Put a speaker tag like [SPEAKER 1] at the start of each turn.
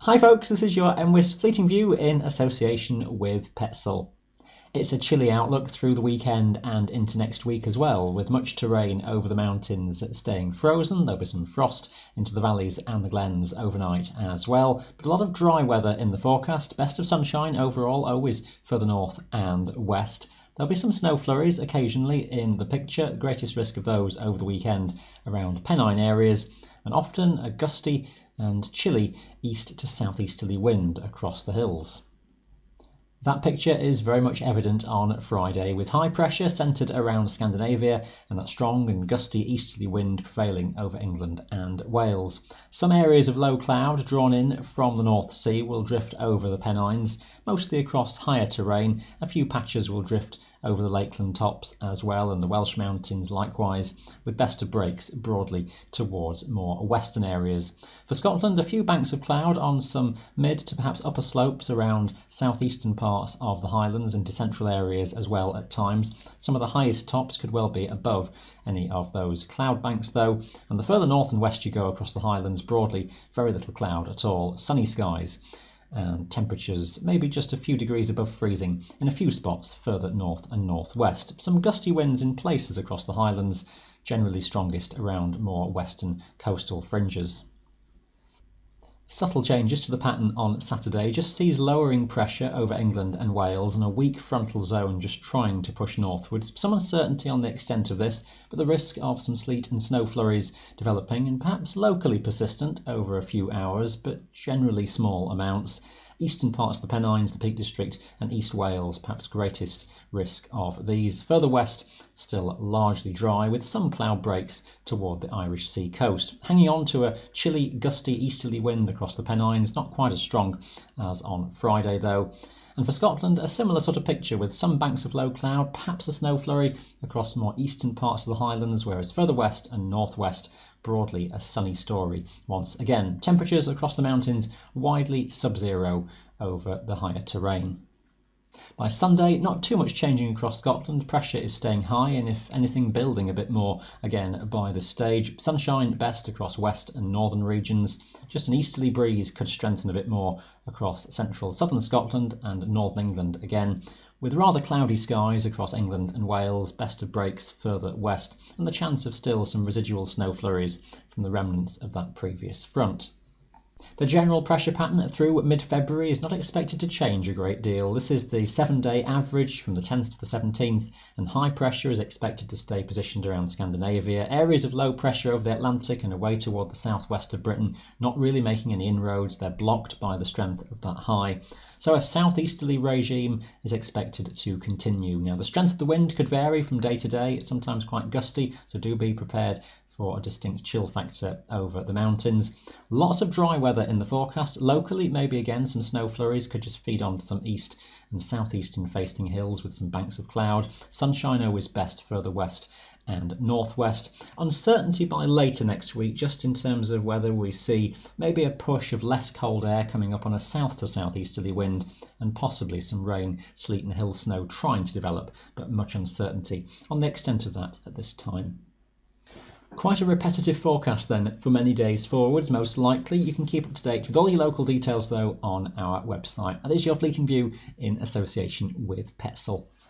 [SPEAKER 1] Hi folks, this is your MWIS Fleeting View in association with Petzl. It's a chilly outlook through the weekend and into next week as well, with much terrain over the mountains staying frozen. There'll be some frost into the valleys and the glens overnight as well, but a lot of dry weather in the forecast. Best of sunshine overall, always further north and west. There'll be some snow flurries occasionally in the picture, the greatest risk of those over the weekend around Pennine areas, and often a gusty and chilly east to southeasterly wind across the hills. That picture is very much evident on Friday, with high pressure centred around Scandinavia and that strong and gusty easterly wind prevailing over England and Wales. Some areas of low cloud drawn in from the North Sea will drift over the Pennines, mostly across higher terrain. A few patches will drift over the Lakeland tops as well, and the Welsh mountains likewise, with best of breaks broadly towards more western areas. For Scotland, a few banks of cloud on some mid to perhaps upper slopes around southeastern parts of the Highlands into central areas as well at times. Some of the highest tops could well be above any of those cloud banks though, and the further north and west you go across the Highlands, broadly very little cloud at all, sunny skies, and temperatures maybe just a few degrees above freezing in a few spots further north and northwest. Some gusty winds in places across the Highlands, generally strongest around more western coastal fringes. Subtle changes to the pattern on Saturday just sees lowering pressure over England and Wales and a weak frontal zone just trying to push northwards. Some uncertainty on the extent of this, but the risk of some sleet and snow flurries developing and perhaps locally persistent over a few hours, but generally small amounts. Eastern parts of the Pennines, the Peak District and East Wales, perhaps greatest risk of these. Further west, still largely dry with some cloud breaks toward the Irish Sea coast. Hanging on to a chilly, gusty easterly wind across the Pennines, not quite as strong as on Friday though. And for Scotland, a similar sort of picture with some banks of low cloud, perhaps a snow flurry across more eastern parts of the Highlands, whereas further west and northwest, broadly a sunny story. Once again, temperatures across the mountains widely sub-zero over the higher terrain. By Sunday, not too much changing across Scotland. Pressure is staying high and if anything building a bit more again by this stage. Sunshine best across west and northern regions. Just an easterly breeze could strengthen a bit more across central southern Scotland and northern England again, with rather cloudy skies across England and Wales, best of breaks further west, and the chance of still some residual snow flurries from the remnants of that previous front. The general pressure pattern through mid-February is not expected to change a great deal. This is the 7-day average from the 10th to the 17th, and high pressure is expected to stay positioned around Scandinavia. Areas of low pressure over the Atlantic and away toward the southwest of Britain not really making any inroads. They're blocked by the strength of that high. So a southeasterly regime is expected to continue. Now, the strength of the wind could vary from day to day. It's sometimes quite gusty, so do be prepared for a distinct chill factor over the mountains. Lots of dry weather in the forecast. Locally, maybe again some snow flurries could just feed on some east and southeastern facing hills with some banks of cloud. Sunshine always best further west and northwest. Uncertainty by later next week, just in terms of whether we see maybe a push of less cold air coming up on a south to southeasterly wind and possibly some rain, sleet and hill snow trying to develop, but much uncertainty on the extent of that at this time. Quite a repetitive forecast then for many days forwards, most likely. You can keep up to date with all your local details though on our website. That is your Fleeting View in association with Petzl.